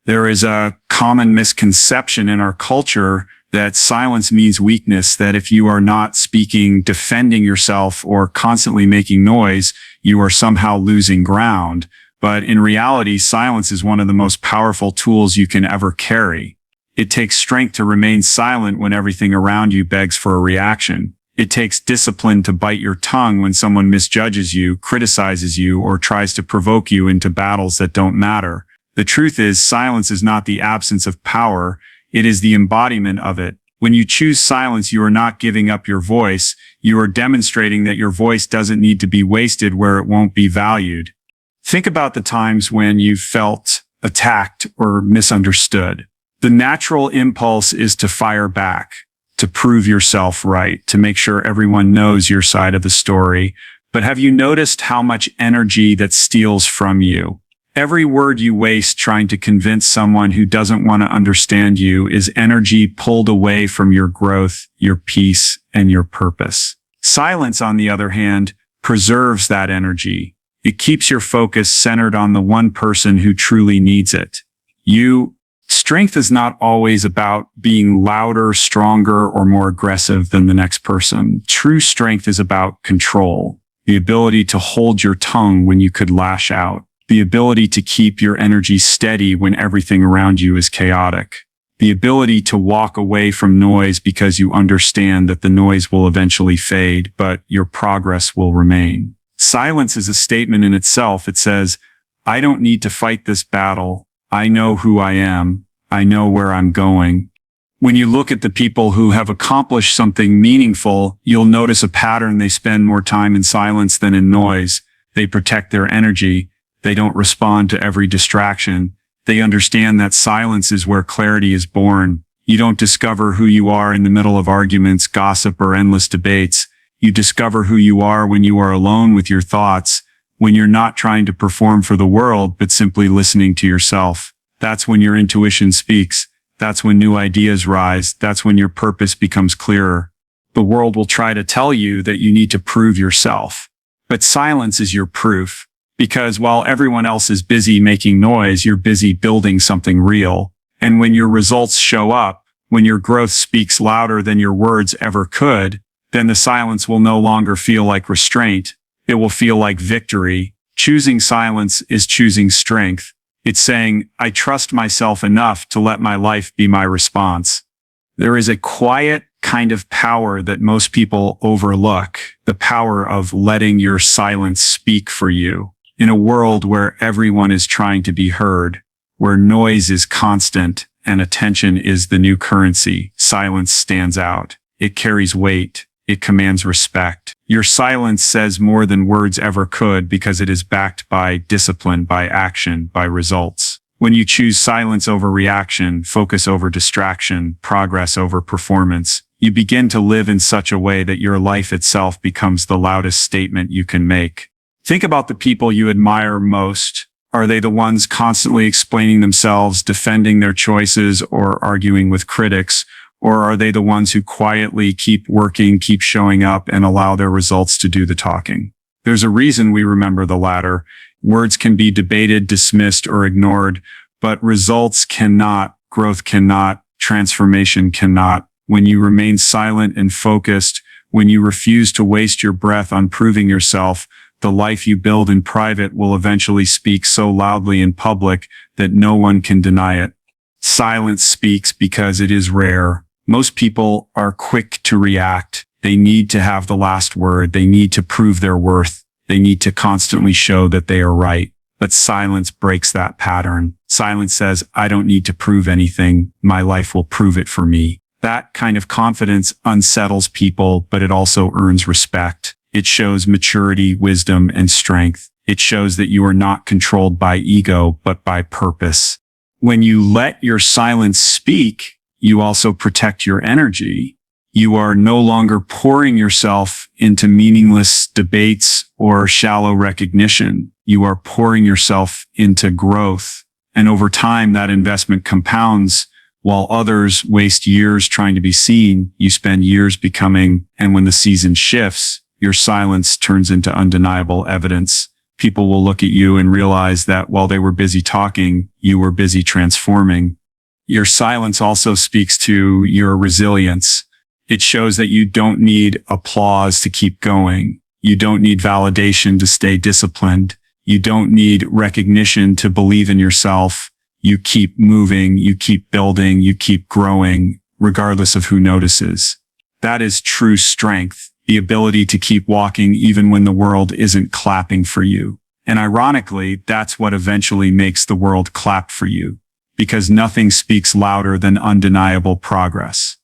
There is a common misconception in our culture that silence means weakness, that if you are not speaking, defending yourself, or constantly making noise, you are somehow losing ground. But in reality, silence is one of the most powerful tools you can ever carry. It takes strength to remain silent when everything around you begs for a reaction. It takes discipline to bite your tongue when someone misjudges you, criticizes you, or tries to provoke you into battles that don't matter. The truth is, silence is not the absence of power, it is the embodiment of it. When you choose silence, you are not giving up your voice, you are demonstrating that your voice doesn't need to be wasted where it won't be valued. Think about the times when you felt attacked or misunderstood. The natural impulse is to fire back, to prove yourself right, to make sure everyone knows your side of the story. But have you noticed how much energy that steals from you? Every word you waste trying to convince someone who doesn't want to understand you is energy pulled away from your growth, your peace, and your purpose. Silence, on the other hand, preserves that energy. It keeps your focus centered on the one person who truly needs it. Strength is not always about being louder, stronger, or more aggressive than the next person. True strength is about control, the ability to hold your tongue when you could lash out, the ability to keep your energy steady when everything around you is chaotic, the ability to walk away from noise because you understand that the noise will eventually fade, but your progress will remain. Silence is a statement in itself. It says, I don't need to fight this battle. I know who I am. I know where I'm going. When you look at the people who have accomplished something meaningful, you'll notice a pattern. They spend more time in silence than in noise. They protect their energy. They don't respond to every distraction. They understand that silence is where clarity is born. You don't discover who you are in the middle of arguments, gossip, or endless debates. You discover who you are when you are alone with your thoughts, when you're not trying to perform for the world, but simply listening to yourself. That's when your intuition speaks. That's when new ideas rise. That's when your purpose becomes clearer. The world will try to tell you that you need to prove yourself. But silence is your proof. Because while everyone else is busy making noise, you're busy building something real. And when your results show up, when your growth speaks louder than your words ever could, then the silence will no longer feel like restraint. It will feel like victory. Choosing silence is choosing strength. It's saying, I trust myself enough to let my life be my response. There is a quiet kind of power that most people overlook, the power of letting your silence speak for you. In a world where everyone is trying to be heard, where noise is constant and attention is the new currency, silence stands out. It carries weight. It commands respect. Your silence says more than words ever could because it is backed by discipline, by action, by results. When you choose silence over reaction, focus over distraction, progress over performance, you begin to live in such a way that your life itself becomes the loudest statement you can make. Think about the people you admire most. Are they the ones constantly explaining themselves, defending their choices, or arguing with critics? Or are they the ones who quietly keep working, keep showing up, and allow their results to do the talking? There's a reason we remember the latter. Words can be debated, dismissed, or ignored, but results cannot, growth cannot, transformation cannot. When you remain silent and focused, when you refuse to waste your breath on proving yourself, the life you build in private will eventually speak so loudly in public that no one can deny it. Silence speaks because it is rare. Most people are quick to react. They need to have the last word. They need to prove their worth. They need to constantly show that they are right. But silence breaks that pattern. Silence says, I don't need to prove anything. My life will prove it for me. That kind of confidence unsettles people, but it also earns respect. It shows maturity, wisdom, and strength. It shows that you are not controlled by ego, but by purpose. When you let your silence speak, you also protect your energy. You are no longer pouring yourself into meaningless debates or shallow recognition. You are pouring yourself into growth. And over time, that investment compounds. While others waste years trying to be seen, you spend years becoming. And when the season shifts, your silence turns into undeniable evidence. People will look at you and realize that while they were busy talking, you were busy transforming. Your silence also speaks to your resilience. It shows that you don't need applause to keep going. You don't need validation to stay disciplined. You don't need recognition to believe in yourself. You keep moving, you keep building, you keep growing, regardless of who notices. That is true strength, the ability to keep walking even when the world isn't clapping for you. And ironically, that's what eventually makes the world clap for you, because nothing speaks louder than undeniable progress.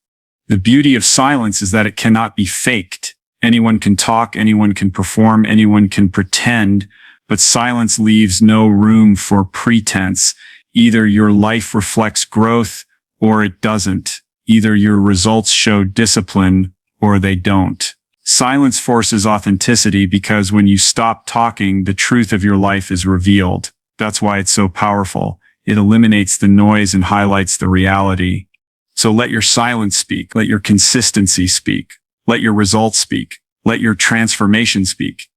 The beauty of silence is that it cannot be faked. Anyone can talk, anyone can perform, anyone can pretend, but silence leaves no room for pretense. Either your life reflects growth or it doesn't. Either your results show discipline or they don't. Silence forces authenticity because when you stop talking, the truth of your life is revealed. That's why it's so powerful. It eliminates the noise and highlights the reality. So let your silence speak. Let your consistency speak. Let your results speak. Let your transformation speak.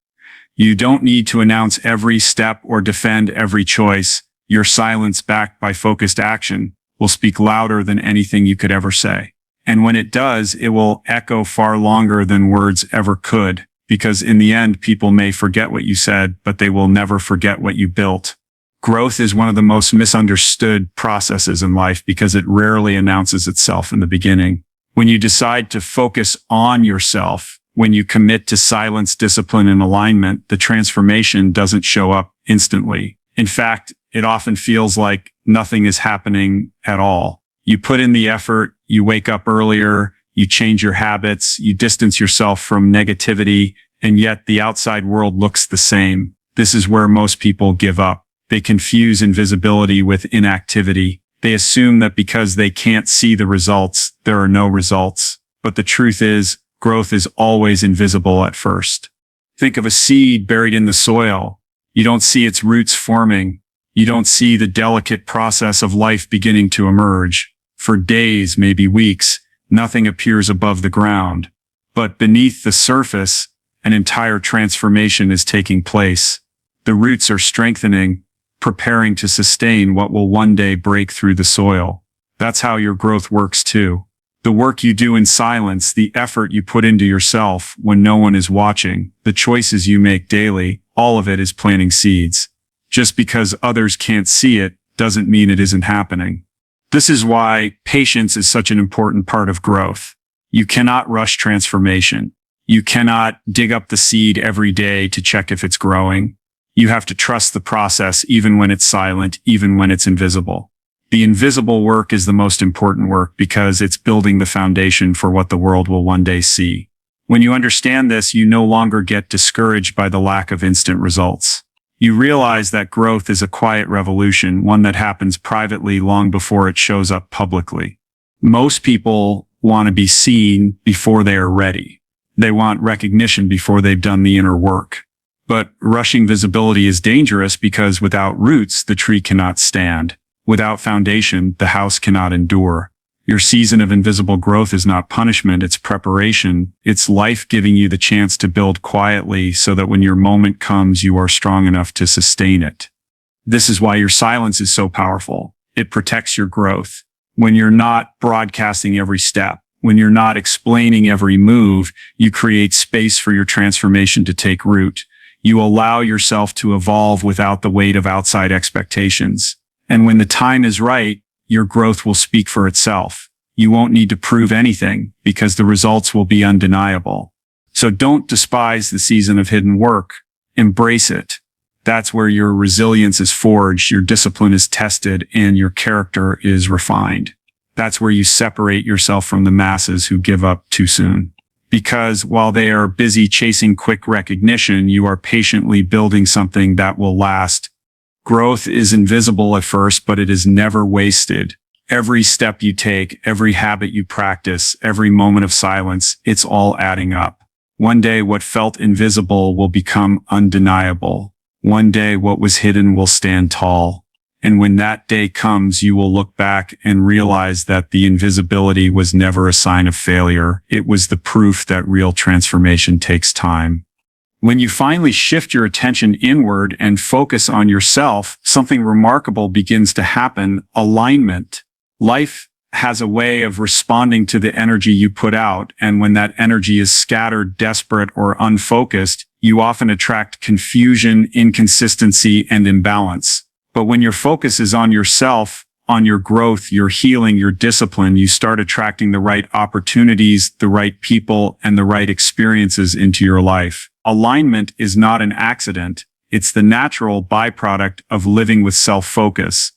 You don't need to announce every step or defend every choice. Your silence, backed by focused action, will speak louder than anything you could ever say. And when it does, it will echo far longer than words ever could, because in the end, people may forget what you said, but they will never forget what you built. Growth is one of the most misunderstood processes in life because it rarely announces itself in the beginning. When you decide to focus on yourself, when you commit to silence, discipline, and alignment, the transformation doesn't show up instantly. In fact, it often feels like nothing is happening at all. You put in the effort, you wake up earlier, you change your habits, you distance yourself from negativity, and yet the outside world looks the same. This is where most people give up. They confuse invisibility with inactivity. They assume that because they can't see the results, there are no results. But the truth is, growth is always invisible at first. Think of a seed buried in the soil. You don't see its roots forming. You don't see the delicate process of life beginning to emerge. For days, maybe weeks, nothing appears above the ground. But beneath the surface, an entire transformation is taking place. The roots are strengthening, preparing to sustain what will one day break through the soil. That's how your growth works too. The work you do in silence, the effort you put into yourself when no one is watching, the choices you make daily, all of it is planting seeds. Just because others can't see it doesn't mean it isn't happening. This is why patience is such an important part of growth. You cannot rush transformation. You cannot dig up the seed every day to check if it's growing. You have to trust the process even when it's silent, even when it's invisible. The invisible work is the most important work because it's building the foundation for what the world will one day see. When you understand this, you no longer get discouraged by the lack of instant results. You realize that growth is a quiet revolution, one that happens privately long before it shows up publicly. Most people want to be seen before they are ready. They want recognition before they've done the inner work. But rushing visibility is dangerous because without roots, the tree cannot stand. Without foundation, the house cannot endure. Your season of invisible growth is not punishment, it's preparation. It's life giving you the chance to build quietly so that when your moment comes, you are strong enough to sustain it. This is why your silence is so powerful. It protects your growth. When you're not broadcasting every step, when you're not explaining every move, you create space for your transformation to take root. You allow yourself to evolve without the weight of outside expectations. And when the time is right, your growth will speak for itself. You won't need to prove anything because the results will be undeniable. So don't despise the season of hidden work. Embrace it. That's where your resilience is forged, your discipline is tested, and your character is refined. That's where you separate yourself from the masses who give up too soon. Because while they are busy chasing quick recognition, you are patiently building something that will last. Growth is invisible at first, but it is never wasted. Every step you take, every habit you practice, every moment of silence, it's all adding up. One day what felt invisible will become undeniable. One day what was hidden will stand tall. And when that day comes, you will look back and realize that the invisibility was never a sign of failure. It was the proof that real transformation takes time. When you finally shift your attention inward and focus on yourself, something remarkable begins to happen: alignment. Life has a way of responding to the energy you put out, and when that energy is scattered, desperate, or unfocused, you often attract confusion, inconsistency, and imbalance. But when your focus is on yourself, on your growth, your healing, your discipline, you start attracting the right opportunities, the right people, and the right experiences into your life. Alignment is not an accident. It's the natural byproduct of living with self-focus.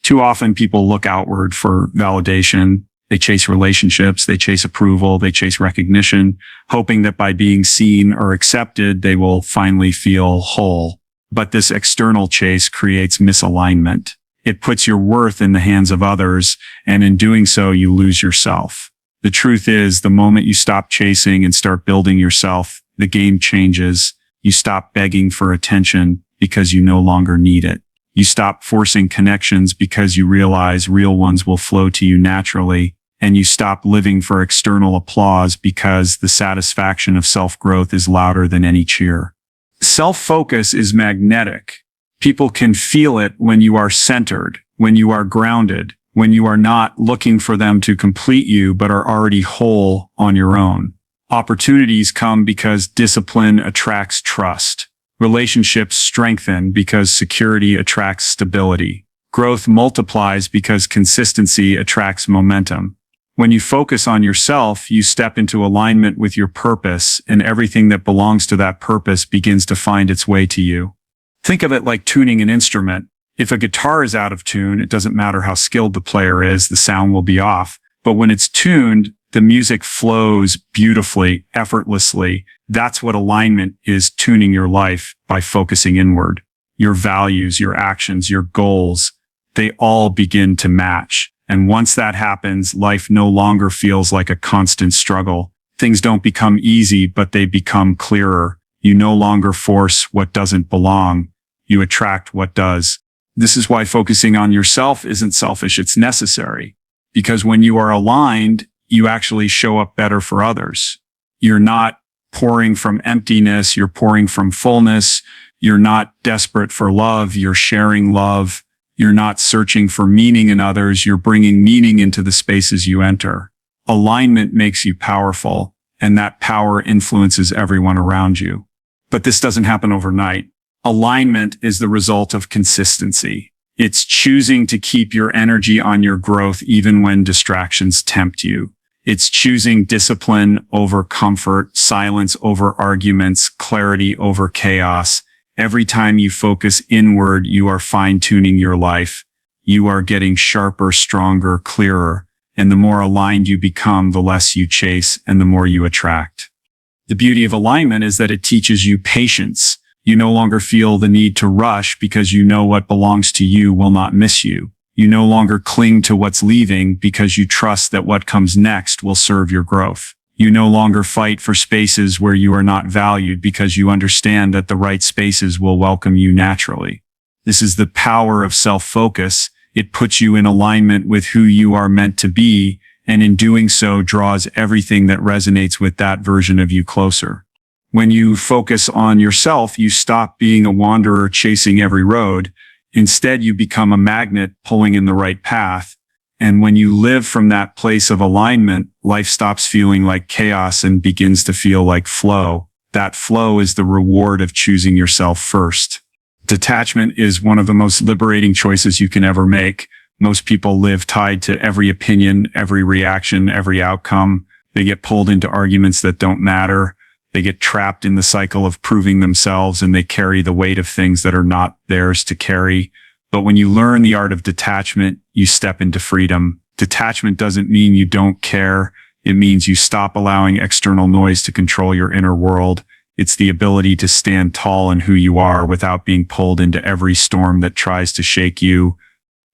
Too often people look outward for validation. They chase relationships, they chase approval, they chase recognition, hoping that by being seen or accepted, they will finally feel whole. But this external chase creates misalignment. It puts your worth in the hands of others, and in doing so, you lose yourself. The truth is, the moment you stop chasing and start building yourself, the game changes. You stop begging for attention because you no longer need it. You stop forcing connections because you realize real ones will flow to you naturally, and you stop living for external applause because the satisfaction of self-growth is louder than any cheer. Self-focus is magnetic. People can feel it when you are centered, when you are grounded, when you are not looking for them to complete you but are already whole on your own. Opportunities come because discipline attracts trust. Relationships strengthen because security attracts stability. Growth multiplies because consistency attracts momentum. When you focus on yourself, you step into alignment with your purpose, and everything that belongs to that purpose begins to find its way to you. Think of it like tuning an instrument. If a guitar is out of tune, it doesn't matter how skilled the player is, the sound will be off. But when it's tuned, the music flows beautifully, effortlessly. That's what alignment is: tuning your life by focusing inward. Your values, your actions, your goals, they all begin to match. And once that happens, life no longer feels like a constant struggle. Things don't become easy, but they become clearer. You no longer force what doesn't belong. You attract what does. This is why focusing on yourself isn't selfish, it's necessary. Because when you are aligned, you actually show up better for others. You're not pouring from emptiness, you're pouring from fullness. You're not desperate for love, you're sharing love. You're not searching for meaning in others, you're bringing meaning into the spaces you enter. Alignment makes you powerful, and that power influences everyone around you. But this doesn't happen overnight. Alignment is the result of consistency. It's choosing to keep your energy on your growth even when distractions tempt you. It's choosing discipline over comfort, silence over arguments, clarity over chaos. Every time you focus inward, you are fine-tuning your life. You are getting sharper, stronger, clearer. And the more aligned you become, the less you chase and the more you attract. The beauty of alignment is that it teaches you patience. You no longer feel the need to rush because you know what belongs to you will not miss you. You no longer cling to what's leaving because you trust that what comes next will serve your growth. You no longer fight for spaces where you are not valued because you understand that the right spaces will welcome you naturally. This is the power of self-focus. It puts you in alignment with who you are meant to be, and in doing so draws everything that resonates with that version of you closer. When you focus on yourself, you stop being a wanderer chasing every road. Instead, you become a magnet pulling in the right path. And when you live from that place of alignment, life stops feeling like chaos and begins to feel like flow. That flow is the reward of choosing yourself first. Detachment is one of the most liberating choices you can ever make. Most people live tied to every opinion, every reaction, every outcome. They get pulled into arguments that don't matter. They get trapped in the cycle of proving themselves, and they carry the weight of things that are not theirs to carry. But when you learn the art of detachment, you step into freedom. Detachment doesn't mean you don't care. It means you stop allowing external noise to control your inner world. It's the ability to stand tall in who you are without being pulled into every storm that tries to shake you.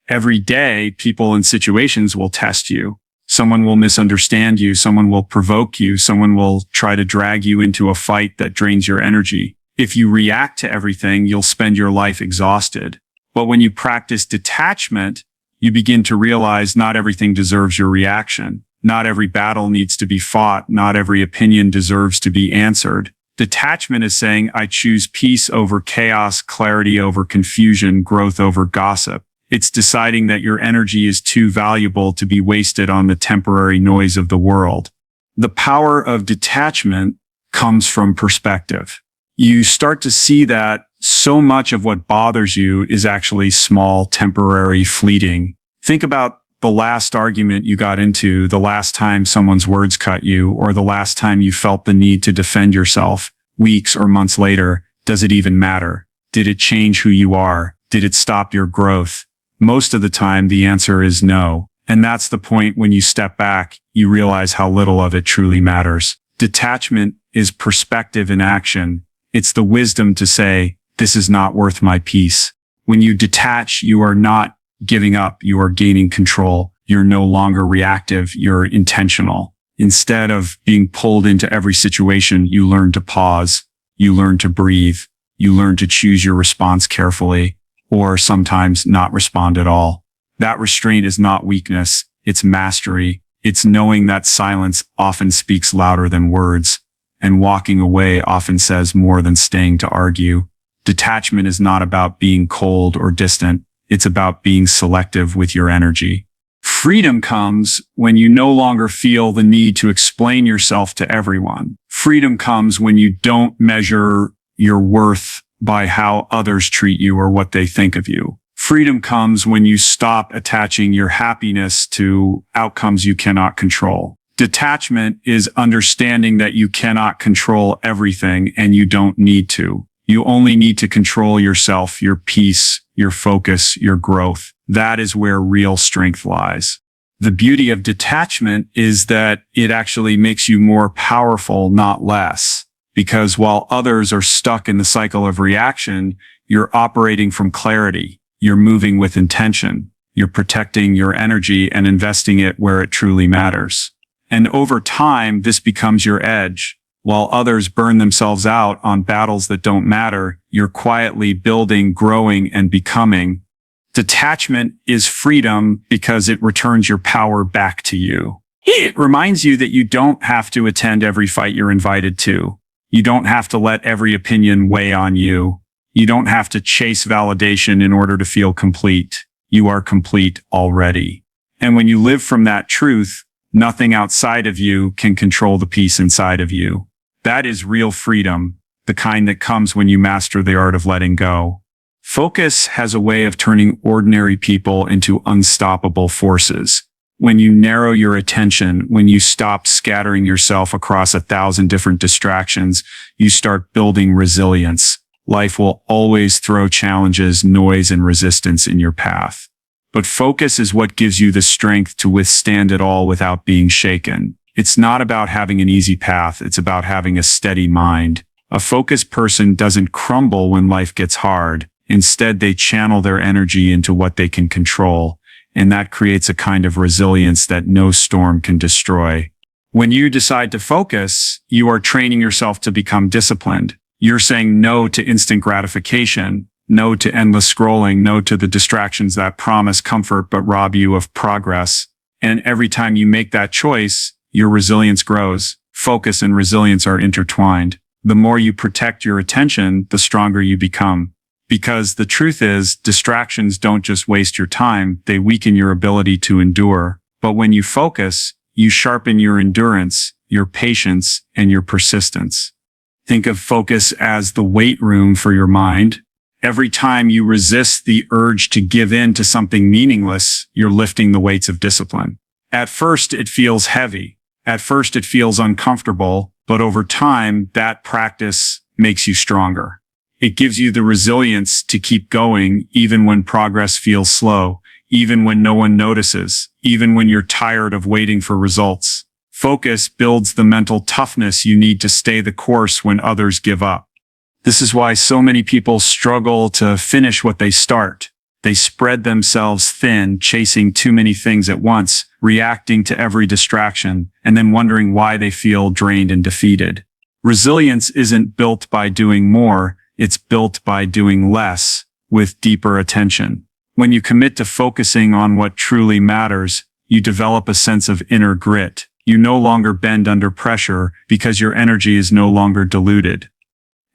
Every day, people and situations will test you. Someone will misunderstand you. Someone will provoke you. Someone will try to drag you into a fight that drains your energy. If you react to everything, you'll spend your life exhausted. But when you practice detachment, you begin to realize not everything deserves your reaction. Not every battle needs to be fought. Not every opinion deserves to be answered. Detachment is saying, I choose peace over chaos, clarity over confusion, growth over gossip. It's deciding that your energy is too valuable to be wasted on the temporary noise of the world. The power of detachment comes from perspective. You start to see that so much of what bothers you is actually small, temporary, fleeting. Think about the last argument you got into, the last time someone's words cut you, or the last time you felt the need to defend yourself. Weeks or months later, does it even matter? Did it change who you are? Did it stop your growth? Most of the time, the answer is no. And that's the point when you step back, you realize how little of it truly matters. Detachment is perspective in action. It's the wisdom to say, this is not worth my peace. When you detach, you are not giving up, you are gaining control. You're no longer reactive, you're intentional. Instead of being pulled into every situation, you learn to pause, you learn to breathe, you learn to choose your response carefully, or sometimes not respond at all. That restraint is not weakness, it's mastery. It's knowing that silence often speaks louder than words, and walking away often says more than staying to argue. Detachment is not about being cold or distant. It's about being selective with your energy. Freedom comes when you no longer feel the need to explain yourself to everyone. Freedom comes when you don't measure your worth by how others treat you or what they think of you. Freedom comes when you stop attaching your happiness to outcomes you cannot control. Detachment is understanding that you cannot control everything and you don't need to. You only need to control yourself, your peace, your focus, your growth. That is where real strength lies. The beauty of detachment is that it actually makes you more powerful, not less. Because while others are stuck in the cycle of reaction, you're operating from clarity. You're moving with intention. You're protecting your energy and investing it where it truly matters. And over time, this becomes your edge. While others burn themselves out on battles that don't matter, you're quietly building, growing, and becoming. Detachment is freedom because it returns your power back to you. It reminds you that you don't have to attend every fight you're invited to. You don't have to let every opinion weigh on you. You don't have to chase validation in order to feel complete. You are complete already. And when you live from that truth, nothing outside of you can control the peace inside of you. That is real freedom, the kind that comes when you master the art of letting go. Focus has a way of turning ordinary people into unstoppable forces. When you narrow your attention, when you stop scattering yourself across 1,000 different distractions, you start building resilience. Life will always throw challenges, noise, and resistance in your path. But focus is what gives you the strength to withstand it all without being shaken. It's not about having an easy path, it's about having a steady mind. A focused person doesn't crumble when life gets hard. Instead, they channel their energy into what they can control, and that creates a kind of resilience that no storm can destroy. When you decide to focus, you are training yourself to become disciplined. You're saying no to instant gratification, no to endless scrolling, no to the distractions that promise comfort but rob you of progress. And every time you make that choice, your resilience grows. Focus and resilience are intertwined. The more you protect your attention, the stronger you become. Because the truth is, distractions don't just waste your time, they weaken your ability to endure. But when you focus, you sharpen your endurance, your patience, and your persistence. Think of focus as the weight room for your mind. Every time you resist the urge to give in to something meaningless, you're lifting the weights of discipline. At first, it feels heavy. At first, it feels uncomfortable, but over time, that practice makes you stronger. It gives you the resilience to keep going even when progress feels slow, even when no one notices, even when you're tired of waiting for results. Focus builds the mental toughness you need to stay the course when others give up. This is why so many people struggle to finish what they start. They spread themselves thin, chasing too many things at once, reacting to every distraction, and then wondering why they feel drained and defeated. Resilience isn't built by doing more, it's built by doing less, with deeper attention. When you commit to focusing on what truly matters, you develop a sense of inner grit. You no longer bend under pressure because your energy is no longer diluted.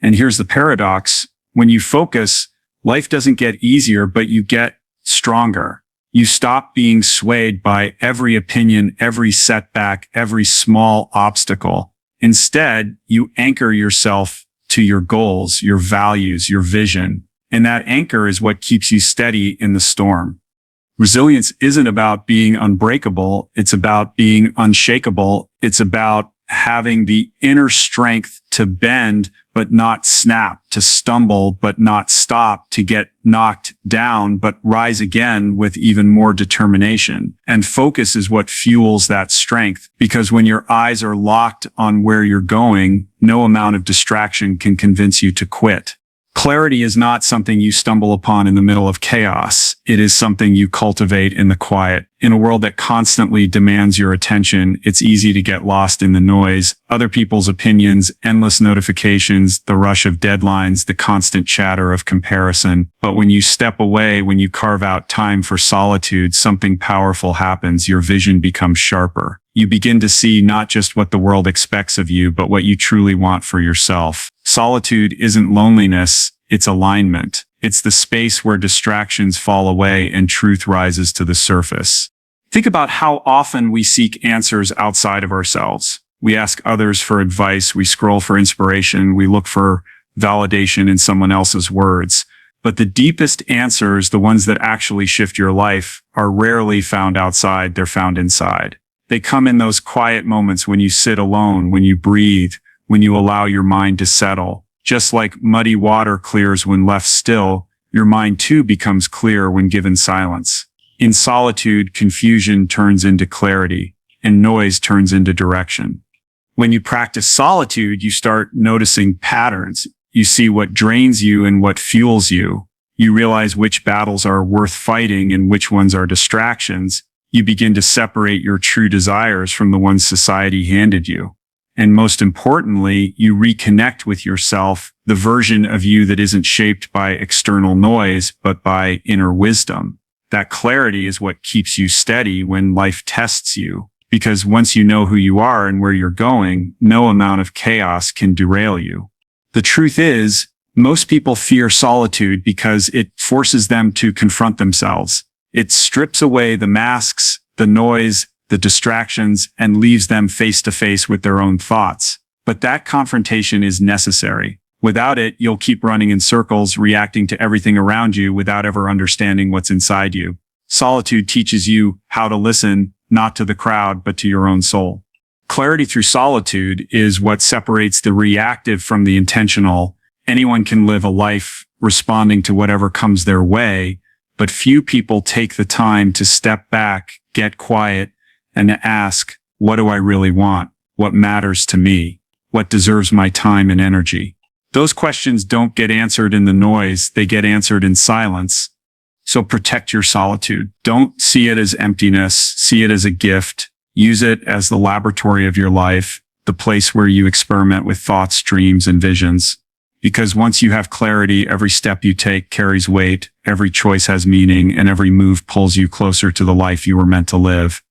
And here's the paradox. When you focus, life doesn't get easier, but you get stronger. You stop being swayed by every opinion, every setback, every small obstacle. Instead, you anchor yourself to your goals, your values, your vision. And that anchor is what keeps you steady in the storm. Resilience isn't about being unbreakable. It's about being unshakable. It's about having the inner strength to bend, but not snap, to stumble, but not stop, to get knocked down, but rise again with even more determination. And focus is what fuels that strength, because when your eyes are locked on where you're going, no amount of distraction can convince you to quit. Clarity is not something you stumble upon in the middle of chaos. It is something you cultivate in the quiet. In a world that constantly demands your attention, it's easy to get lost in the noise, other people's opinions, endless notifications, the rush of deadlines, the constant chatter of comparison. But when you step away, when you carve out time for solitude, something powerful happens. Your vision becomes sharper. You begin to see not just what the world expects of you, but what you truly want for yourself. Solitude isn't loneliness, it's alignment. It's the space where distractions fall away and truth rises to the surface. Think about how often we seek answers outside of ourselves. We ask others for advice, we scroll for inspiration, we look for validation in someone else's words. But the deepest answers, the ones that actually shift your life, are rarely found outside, they're found inside. They come in those quiet moments when you sit alone, when you breathe, when you allow your mind to settle. Just like muddy water clears when left still, your mind too becomes clear when given silence. In solitude, confusion turns into clarity, and noise turns into direction. When you practice solitude, you start noticing patterns. You see what drains you and what fuels you. You realize which battles are worth fighting and which ones are distractions. You begin to separate your true desires from the ones society handed you. And most importantly, you reconnect with yourself, the version of you that isn't shaped by external noise, but by inner wisdom. That clarity is what keeps you steady when life tests you. Because once you know who you are and where you're going, no amount of chaos can derail you. The truth is, most people fear solitude because it forces them to confront themselves. It strips away the masks, the noise, the distractions, and leaves them face to face with their own thoughts. But that confrontation is necessary. Without it, you'll keep running in circles, reacting to everything around you without ever understanding what's inside you. Solitude teaches you how to listen, not to the crowd, but to your own soul. Clarity through solitude is what separates the reactive from the intentional. Anyone can live a life responding to whatever comes their way, but few people take the time to step back, get quiet, and ask, what do I really want? What matters to me? What deserves my time and energy? Those questions don't get answered in the noise, they get answered in silence. So protect your solitude. Don't see it as emptiness, see it as a gift. Use it as the laboratory of your life, the place where you experiment with thoughts, dreams, and visions. Because once you have clarity, every step you take carries weight, every choice has meaning, and every move pulls you closer to the life you were meant to live.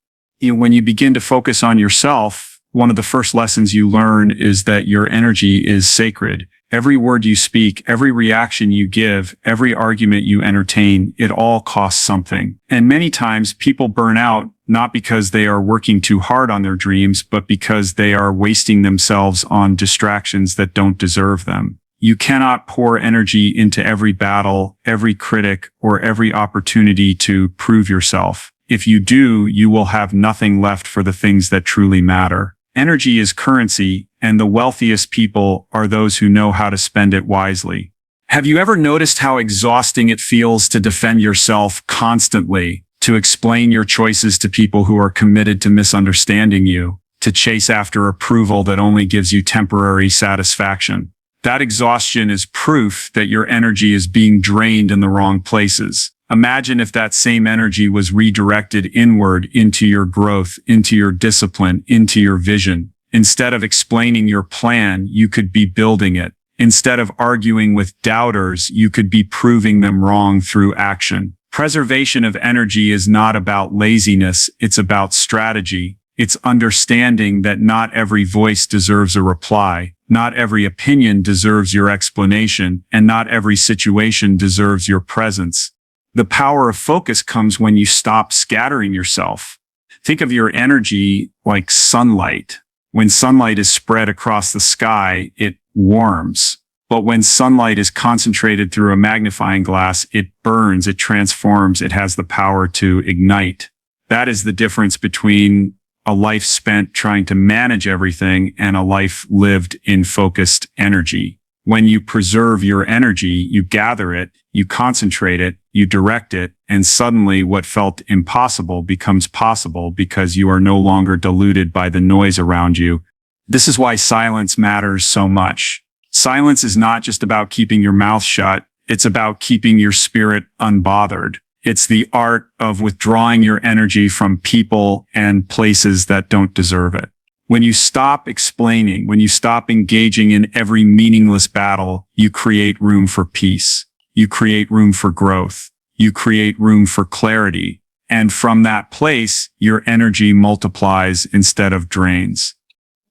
When you begin to focus on yourself, one of the first lessons you learn is that your energy is sacred. Every word you speak, every reaction you give, every argument you entertain, it all costs something. And many times people burn out not because they are working too hard on their dreams, but because they are wasting themselves on distractions that don't deserve them. You cannot pour energy into every battle, every critic, or every opportunity to prove yourself. If you do, you will have nothing left for the things that truly matter. Energy is currency, and the wealthiest people are those who know how to spend it wisely. Have you ever noticed how exhausting it feels to defend yourself constantly, to explain your choices to people who are committed to misunderstanding you, to chase after approval that only gives you temporary satisfaction? That exhaustion is proof that your energy is being drained in the wrong places. Imagine if that same energy was redirected inward into your growth, into your discipline, into your vision. Instead of explaining your plan, you could be building it. Instead of arguing with doubters, you could be proving them wrong through action. Preservation of energy is not about laziness, it's about strategy. It's understanding that not every voice deserves a reply, not every opinion deserves your explanation, and not every situation deserves your presence. The power of focus comes when you stop scattering yourself. Think of your energy like sunlight. When sunlight is spread across the sky, it warms. But when sunlight is concentrated through a magnifying glass, it burns, it transforms, it has the power to ignite. That is the difference between a life spent trying to manage everything and a life lived in focused energy. When you preserve your energy, you gather it, you concentrate it, you direct it, and suddenly what felt impossible becomes possible because you are no longer diluted by the noise around you. This is why silence matters so much. Silence is not just about keeping your mouth shut, it's about keeping your spirit unbothered. It's the art of withdrawing your energy from people and places that don't deserve it. When you stop explaining, when you stop engaging in every meaningless battle, you create room for peace. You create room for growth. You create room for clarity. And from that place, your energy multiplies instead of drains.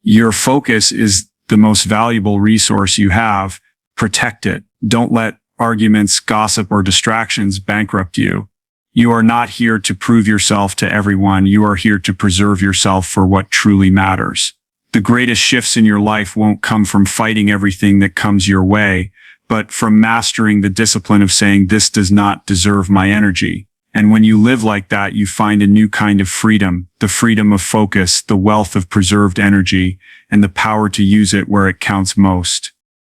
Your focus is the most valuable resource you have. Protect it. Don't let arguments, gossip, or distractions bankrupt you. You are not here to prove yourself to everyone. You are here to preserve yourself for what truly matters. The greatest shifts in your life won't come from fighting everything that comes your way, but from mastering the discipline of saying, this does not deserve my energy. And when you live like that, you find a new kind of freedom, the freedom of focus, the wealth of preserved energy, and the power to use it where it counts most.